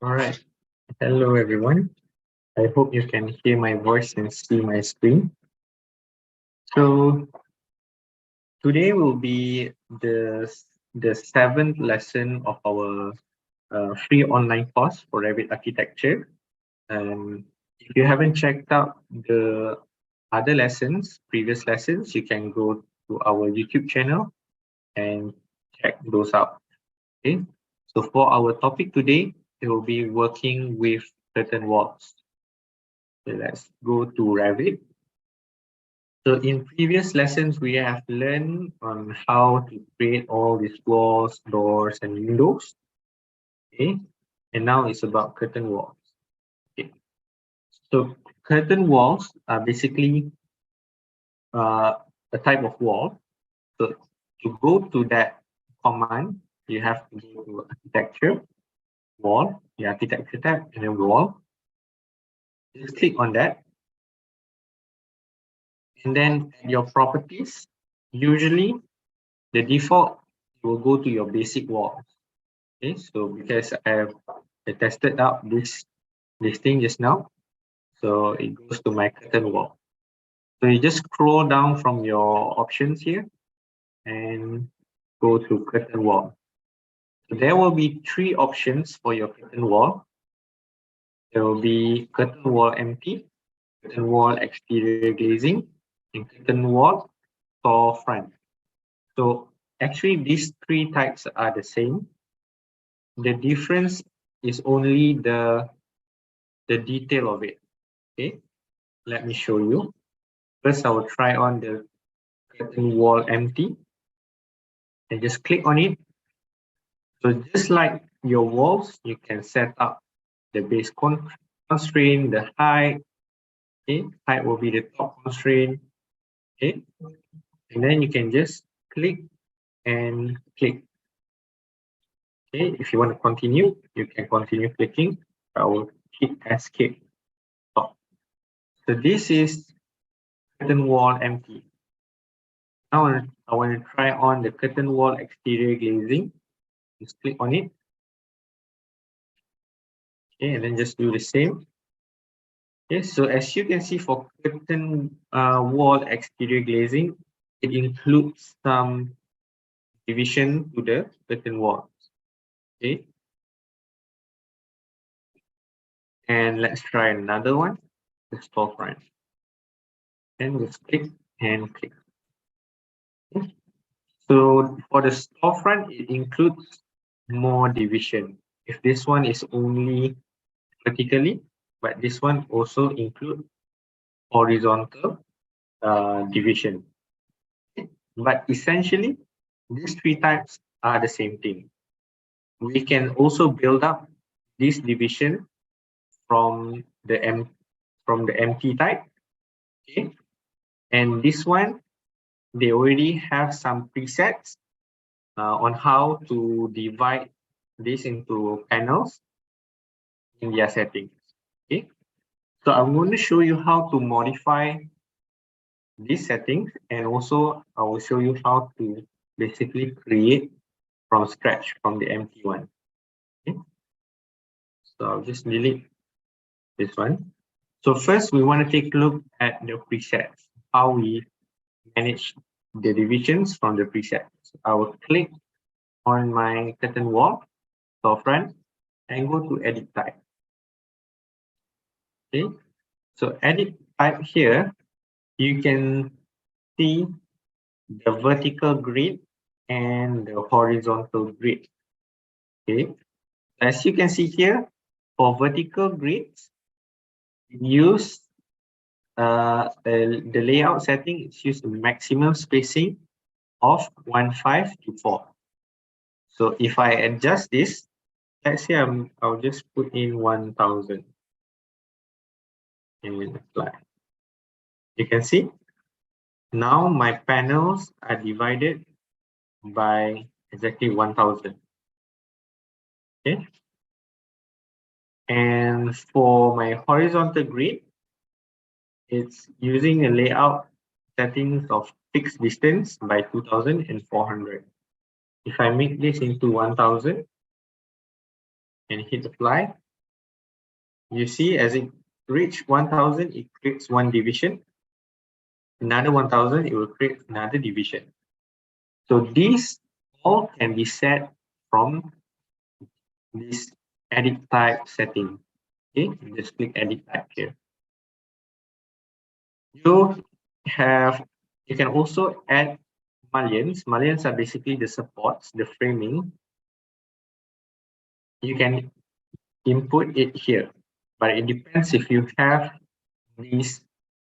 All right. Hello, everyone. I hope you can hear my voice and see my screen. So today will be the seventh lesson of our free online course for Revit Architecture. And if you haven't checked out the other lessons, previous lessons, you can go to our YouTube channel and check those out. Okay. So for our topic today, we will be working with curtain walls. So let's go to Revit. So in previous lessons, we have learned on how to create all these walls, doors, and windows. Okay, and now it's about curtain walls. Okay, so curtain walls are basically a type of wall. So to go to that command, you have to go to architecture, wall, the architecture tab, and then wall. Just click on that. And then your properties, usually the default will go to your basic walls. Okay, so because I tested out this thing just now, so it goes to my curtain wall. So you just scroll down from your options here and go to curtain wall. So there will be three options for your curtain wall. There will be curtain wall empty, curtain wall exterior glazing, and curtain wall storefront. So actually these three types are the same. The difference is only the detail of it. Okay, let me show you. First, I will try on the curtain wall empty and just click on it. So just like your walls, you can set up the base constraint, the height. Okay, height will be the top constraint. Okay, and then you can just click and click. Okay, if you want to continue, you can continue clicking. I will hit escape. Stop. So this is curtain wall empty. Now I want to try on the curtain wall exterior glazing. Just click on it. Okay, and then just do the same. Okay, so as you can see for curtain wall exterior glazing, it includes some division to the curtain walls. Okay, and let's try another one, the storefront. And just click and click. Okay. So for the storefront, it includes more division. If this one is only vertically, but this one also include horizontal division. Okay. But essentially, these three types are the same thing. We can also build up this division from the empty type. Okay, and this one they already have some presets on how to divide this into panels in their settings. Okay, so I'm going to show you how to modify these settings, and also I will show you how to basically create from scratch from the empty one. Okay, so I'll just delete this one. So first we want to take a look at the presets, how we manage the divisions from the presets. I will click on my curtain wall, storefront, and go to edit type. Okay, so edit type here, you can see the vertical grid and the horizontal grid. Okay, as you can see here, for vertical grids, use the layout setting, it's used the maximum spacing of 1.5 to 4. So if I adjust this, let's say I'll just put in 1000 and apply. You can see now my panels are divided by exactly 1000. Okay, and for my horizontal grid, it's using a layout settings of fixed distance by 2000 and 400. If I make this into 1000 and hit apply, You see, as it reach 1000, it creates one division. Another 1000, it will create another division. So these all can be set from this edit type setting. Okay, just click edit type here. You can also add mullions. Mullions are basically the supports, the framing. You can input it here, but it depends if you have these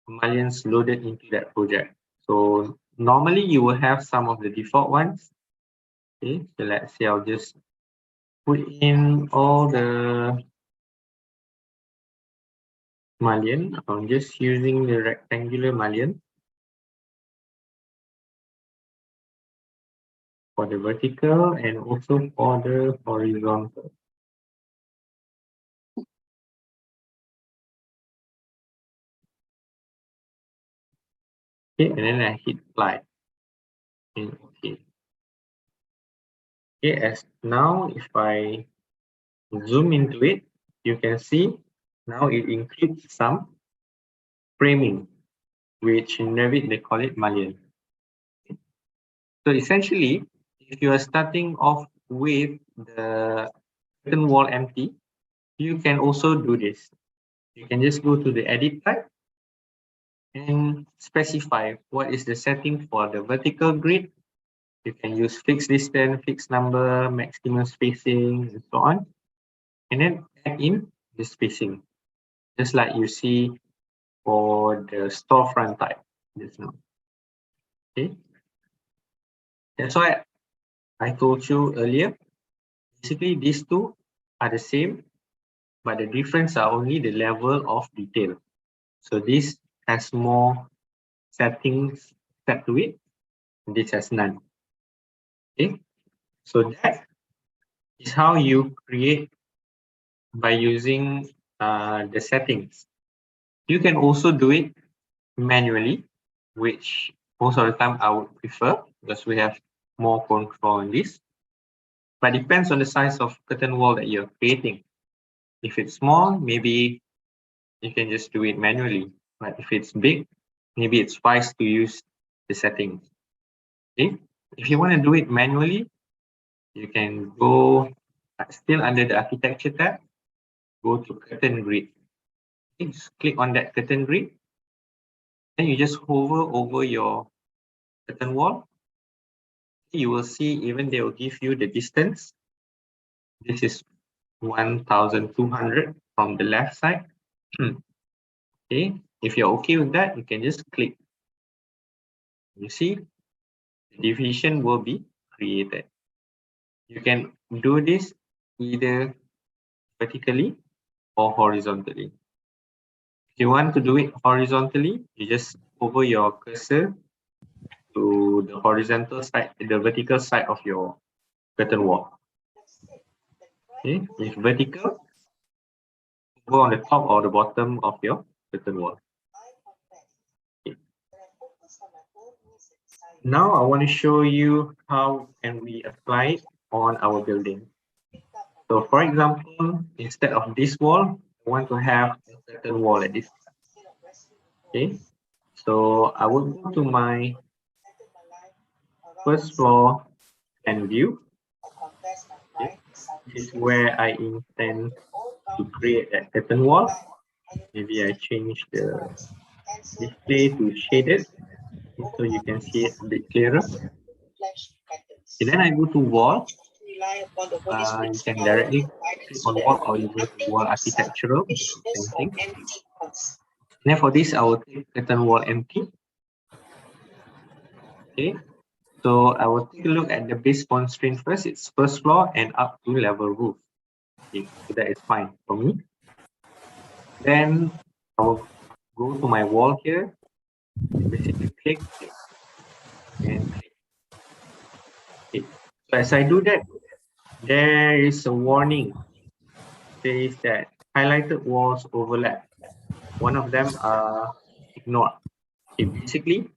mullions loaded into that project. So normally you will have some of the default ones. Okay, so let's say I'll just put in all the mullion. I'm just using the rectangular mullion for the vertical and also for the horizontal. Okay, and then I hit apply. And okay. Okay, as now if I zoom into it, you can see now it includes some framing, which in Revit they call it mullion. So essentially, if you are starting off with the curtain wall empty, you can also do this. You can just go to the edit type and specify what is the setting for the vertical grid. You can use fixed distance, fixed number, maximum spacing, and so on. And then add in the spacing, just like you see for the storefront type just now. Okay. That's why I told you earlier, basically these two are the same, but the difference are only the level of detail. So this has more settings set to it, and this has none. Okay, so that is how you create by using the settings. You can also do it manually, which most of the time I would prefer because we have more control on this. But depends on the size of curtain wall that you're creating. If it's small, maybe you can just do it manually. But if it's big, maybe it's wise to use the settings. Okay? If you want to do it manually, you can go still under the architecture tab, go to curtain grid. Okay, just click on that curtain grid. Then you just hover over your curtain wall. You will see even they will give you the distance. This is 1200 from the left side. Okay, if you're okay with that, you can just click. You see, the division will be created. You can do this either vertically or horizontally. If you want to do it horizontally, you just hover your cursor to the horizontal side, the vertical side of your curtain wall. Okay, if vertical, go on the top or the bottom of your curtain wall. Okay. Now I want to show you how can we apply it on our building. So for example, instead of this wall, I want to have a curtain wall like this. Okay, so I will go to my first floor and view. Okay. This is where I intend to create that curtain wall. Maybe I change the display to shaded so you can see it a bit clearer. Okay, then I go to wall. You can directly click on wall or you go to wall architectural. Same thing. Then for this, I will take curtain wall empty. Okay, so I will take a look at the base constraint first. It's first floor and up to level roof. Okay, so that is fine for me. Then I will go to my wall here, basically click and click. Okay. So as I do that, there is a warning. It says that highlighted walls overlap. One of them are ignored. Okay, basically,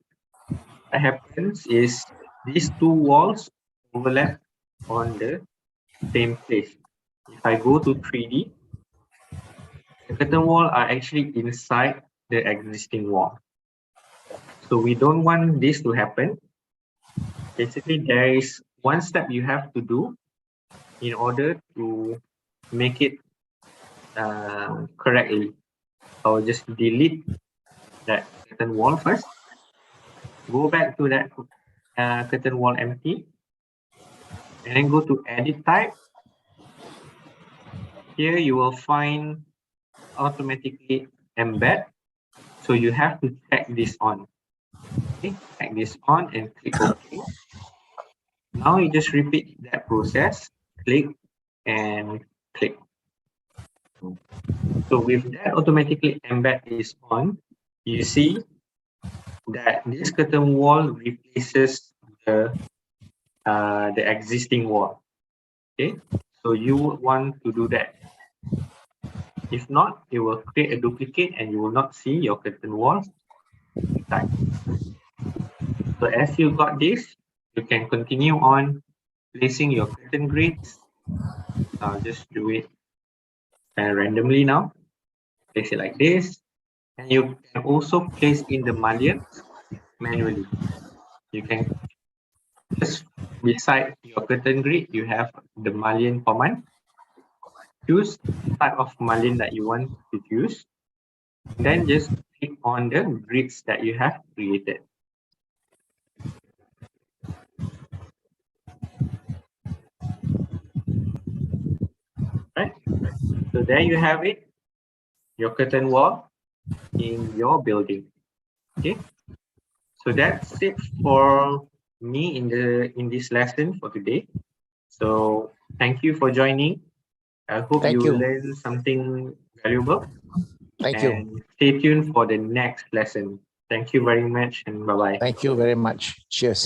what happens is these two walls overlap on the same place. If I go to 3D, curtain wall are actually inside the existing wall. So we don't want this to happen. Basically, there is one step you have to do in order to make it correctly. So just delete that curtain wall first. Go back to that curtain wall empty. And then go to edit type. Here you will find automatically embed. So you have to check this on. Okay, check this on and click OK. Now you just repeat that process, click and click. So with that automatically embed is on, you see that this curtain wall replaces the existing wall. Okay, so you would want to do that. If not, it will create a duplicate and you will not see your curtain wall inside. So as you got this, you can continue on placing your curtain grids. I'll just do it randomly now. Place it like this. And you can also place in the mullions manually. You can just beside your curtain grid, you have the mullion command. Choose the type of mullion that you want to use. Then just click on the grids that you have created. Right? So there you have it, your curtain wall in your building. Okay. So that's it for me in this lesson for today. So thank you for joining. I hope you learned something valuable. Thank you. And stay tuned for the next lesson. Thank you very much and bye-bye. Thank you very much. Cheers.